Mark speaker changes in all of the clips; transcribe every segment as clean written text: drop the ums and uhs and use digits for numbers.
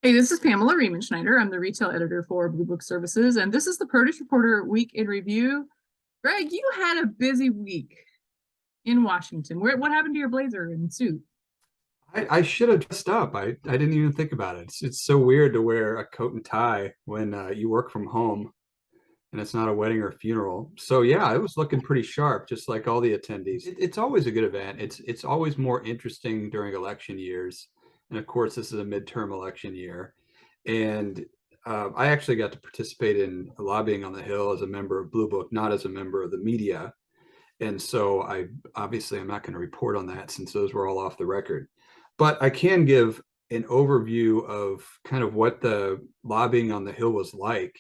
Speaker 1: Hey, this is Pamela Riemenschneider. I'm the retail editor for Blue Book Services, and this is the Produce Reporter Week in Review. Greg, you had a busy week in Washington. What happened to your blazer and suit?
Speaker 2: I should have dressed up. I didn't even think about it. It's so weird to wear a coat and tie when you work from home and it's not a wedding or a funeral. So yeah, I was looking pretty sharp, just like all the attendees. It's always a good event. It's always more interesting during election years, and of course, this is a midterm election year. And I actually got to participate in lobbying on the Hill as a member of Blue Book, not as a member of the media. And so I'm not going to report on that since those were all off the record. But I can give an overview of kind of what the lobbying on the Hill was like.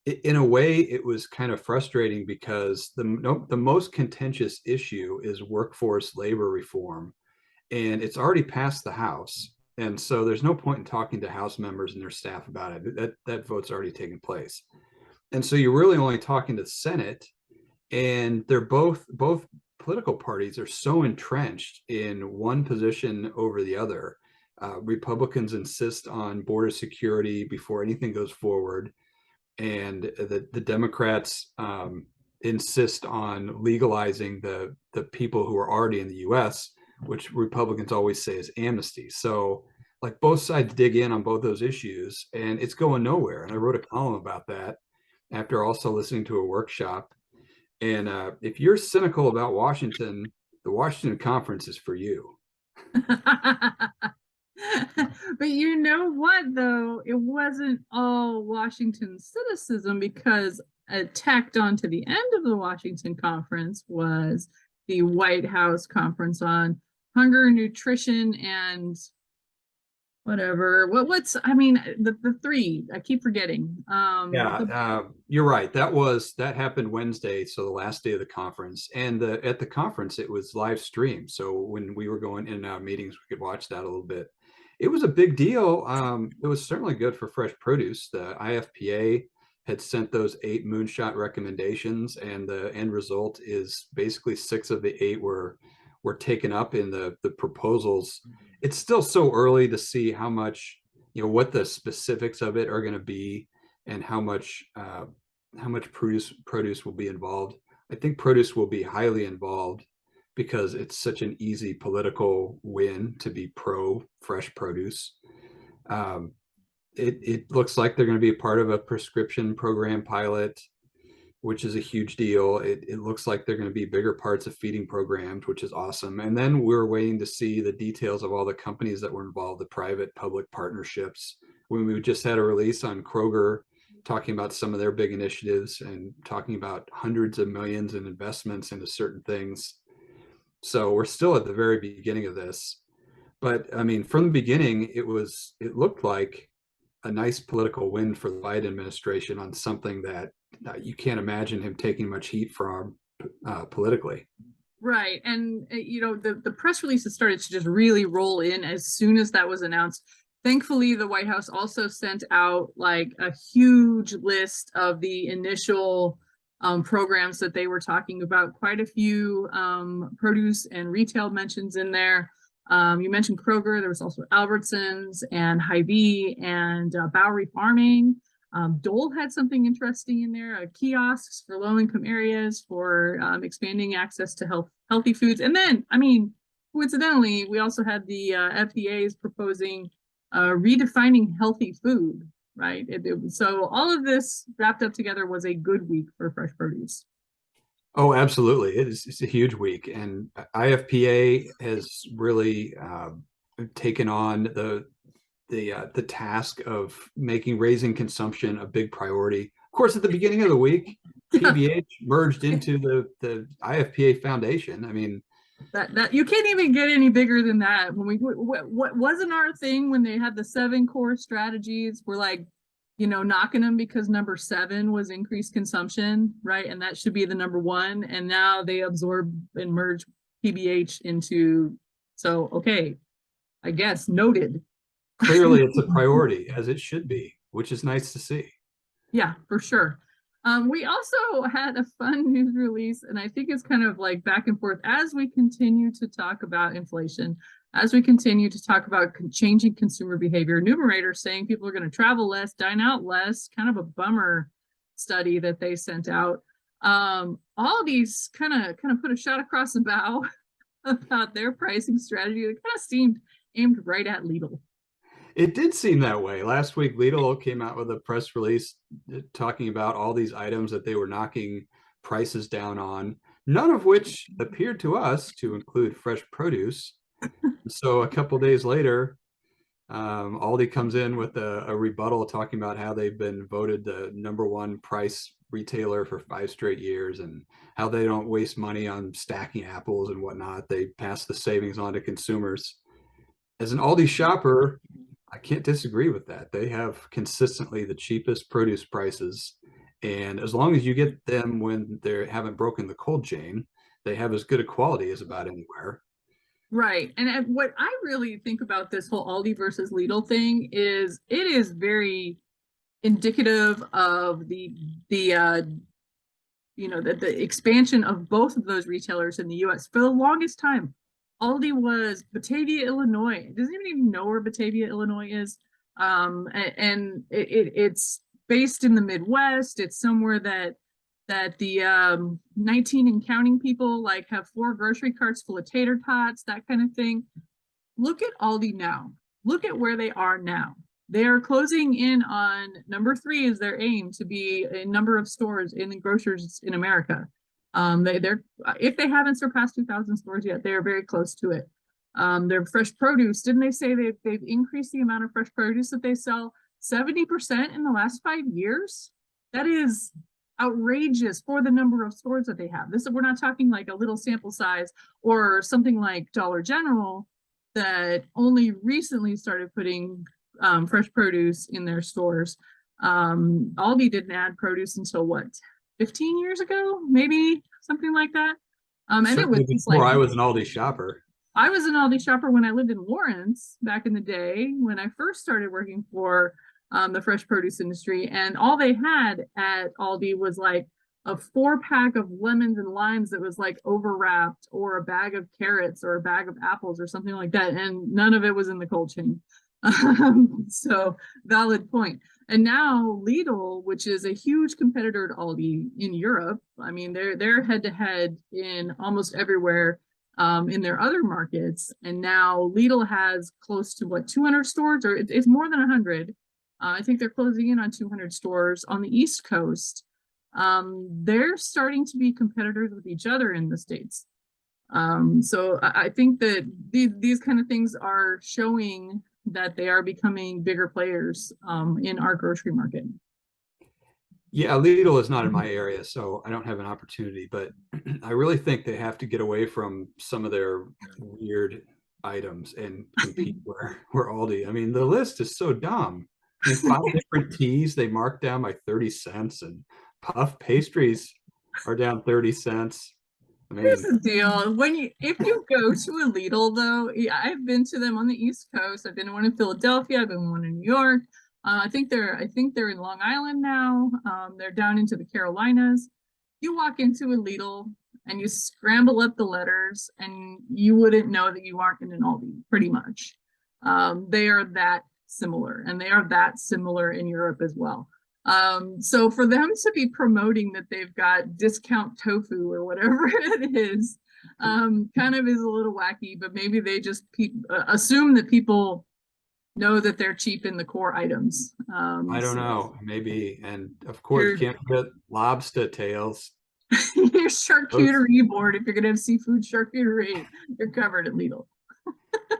Speaker 2: In a way, it was kind of frustrating because the most contentious issue is workforce labor reform, and it's already passed the House. And so there's no point in talking to House members and their staff about it. That vote's already taken place. And so you're really only talking to the Senate, and they're both political parties are so entrenched in one position over the other. Republicans insist on border security before anything goes forward, and the Democrats insist on legalizing the people who are already in the U.S., which Republicans always say is amnesty. So, like, both sides dig in on both those issues, and it's going nowhere. And I wrote a column about that after also listening to a workshop. And if you're cynical about Washington, the Washington Conference is for you.
Speaker 1: But you know what, though? It wasn't all Washington cynicism because tacked onto the end of the Washington conference was the White House conference on hunger, nutrition, and whatever. The three. I keep forgetting.
Speaker 2: Yeah, you're right. That happened Wednesday, so the last day of the conference. And at the conference, it was live streamed. So when we were going in and out of meetings, we could watch that a little bit. It was a big deal. It was certainly good for fresh produce. The IFPA had sent those 8 moonshot recommendations, and the end result is basically 6 of the 8 were taken up in the proposals. It's still so early to see how much, what the specifics of it are going to be, and how much produce will be involved. I think produce will be highly involved because it's such an easy political win to be pro fresh produce. Um, it looks like they're going to be a part of a prescription program pilot, which is a huge deal. It looks like they're going to be bigger parts of feeding programs, which is awesome. And then we're waiting to see the details of all the companies that were involved, the private public partnerships. When we just had a release on Kroger talking about some of their big initiatives and talking about hundreds of millions in investments into certain things. So we're still at the very beginning of this. But I mean, from the beginning, it looked like a nice political win for the Biden administration on something that you can't imagine him taking much heat from politically.
Speaker 1: Right. And, the press releases started to just really roll in as soon as that was announced. Thankfully, the White House also sent out like a huge list of the initial programs that they were talking about, quite a few produce and retail mentions in there. You mentioned Kroger. There was also Albertsons and Hy-Vee and Bowery Farming. Dole had something interesting in there, kiosks for low-income areas for expanding access to healthy foods. And then, coincidentally, we also had the FDA's proposing redefining healthy food, right? So all of this wrapped up together was a good week for fresh produce.
Speaker 2: Oh, absolutely. It's a huge week. And IFPA has really taken on the task of making raising consumption a big priority. Of course, at the beginning of the week, PBH merged into the IFPA Foundation. I mean,
Speaker 1: that you can't even get any bigger than that. When what wasn't our thing when they had the 7 core strategies, we're like, knocking them because number 7 was increased consumption, right? And that should be the number 1. And now they absorb and merge PBH into, so okay, I guess noted.
Speaker 2: clearly it's a priority, as it should be, which is nice to see.
Speaker 1: Yeah, for sure. We also had a fun news release, and I think it's kind of like back and forth as we continue to talk about inflation. as we continue to talk about changing consumer behavior, Numerator saying people are going to travel less, dine out less, kind of a bummer study that they sent out. All these kind of put a shot across the bow about their pricing strategy that kind of seemed aimed right at Lidl.
Speaker 2: It did seem that way. Last week, Lidl came out with a press release talking about all these items that they were knocking prices down on, none of which appeared to us to include fresh produce. So a couple days later, Aldi comes in with a rebuttal talking about how they've been voted the #1 price retailer for 5 straight years and how they don't waste money on stacking apples and whatnot. They pass the savings on to consumers. As an Aldi shopper, I can't disagree with that. They have consistently the cheapest produce prices. And as long as you get them when they haven't broken the cold chain, they have as good a quality as about anywhere.
Speaker 1: Right. And what I really think about this whole Aldi versus Lidl thing is it is very indicative of the the expansion of both of those retailers in the US. For the longest time, Aldi was Batavia, Illinois. It doesn't even know where Batavia, Illinois is. And it's based in the Midwest. It's somewhere that the 19 and counting people like have 4 grocery carts full of tater tots, that kind of thing. Look at Aldi now. Look at where they are now. They are closing in on #3 is their aim to be a number of stores in the grocers in America. They're if they haven't surpassed 2,000 stores yet, they are very close to it. Their fresh produce, didn't they say they've increased the amount of fresh produce that they sell 70% in the last 5 years? That is outrageous for the number of stores that they have. We're not talking like a little sample size or something like Dollar General that only recently started putting fresh produce in their stores. Aldi didn't add produce until what, 15 years ago, maybe something like that. And it was
Speaker 2: before I was an Aldi shopper.
Speaker 1: I was an Aldi shopper when I lived in Lawrence back in the day when I first started working for the fresh produce industry, and all they had at Aldi was like a 4-pack of lemons and limes that was like overwrapped, or a bag of carrots or a bag of apples or something like that, and none of it was in the cold chain. So valid point. And now Lidl, which is a huge competitor to Aldi in Europe, I mean they're head to head in almost everywhere in their other markets, and now Lidl has close to what, 200 stores, or it's more than 100. I think they're closing in on 200 stores on the East Coast. They're starting to be competitors with each other in the States. So I think that these kind of things are showing that they are becoming bigger players in our grocery market.
Speaker 2: Yeah, Lidl is not in my area, so I don't have an opportunity, but I really think they have to get away from some of their weird items and compete where Aldi. I mean, the list is so dumb. I mean, 5 different teas they marked down by 30 cents, and puff pastries are down 30 cents. I mean,
Speaker 1: here's the deal. If you go to a Lidl, though, I've been to them on the East Coast. I've been to one in Philadelphia. I've been to one in New York. I think they're in Long Island now. They're down into the Carolinas. You walk into a Lidl and you scramble up the letters, and you wouldn't know that you aren't in an Aldi, pretty much. They are that similar, and they are that similar in Europe as well. So for them to be promoting that they've got discount tofu or whatever it is, kind of is a little wacky, but maybe they just assume that people know that they're cheap in the core items.
Speaker 2: I don't know, maybe. And of course, you can't forget lobster tails.
Speaker 1: Your charcuterie board, if you're going to have seafood charcuterie, you're covered at Lidl.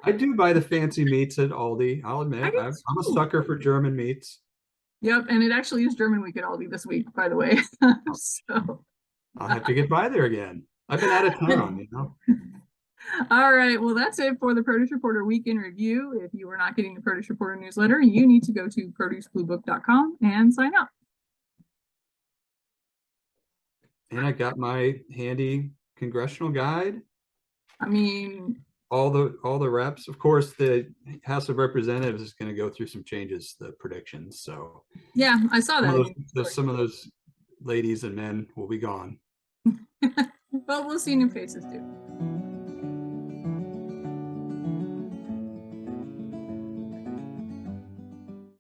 Speaker 2: I do buy the fancy meats at Aldi. I'll admit, I'm a sucker for German meats.
Speaker 1: Yep, and it actually is German Week at Aldi this week, by the way. So
Speaker 2: I'll have to get by there again. I've been out of town, you know.
Speaker 1: All right, well, that's it for the Produce Reporter Week in Review. If you are not getting the Produce Reporter newsletter, you need to go to producebluebook.com and sign up.
Speaker 2: And I got my handy congressional guide.
Speaker 1: I mean,
Speaker 2: all the reps. Of course, the House of Representatives is going to go through some changes, the predictions. So
Speaker 1: yeah, I saw that.
Speaker 2: Some of those ladies and men will be gone.
Speaker 1: But we'll see new faces too.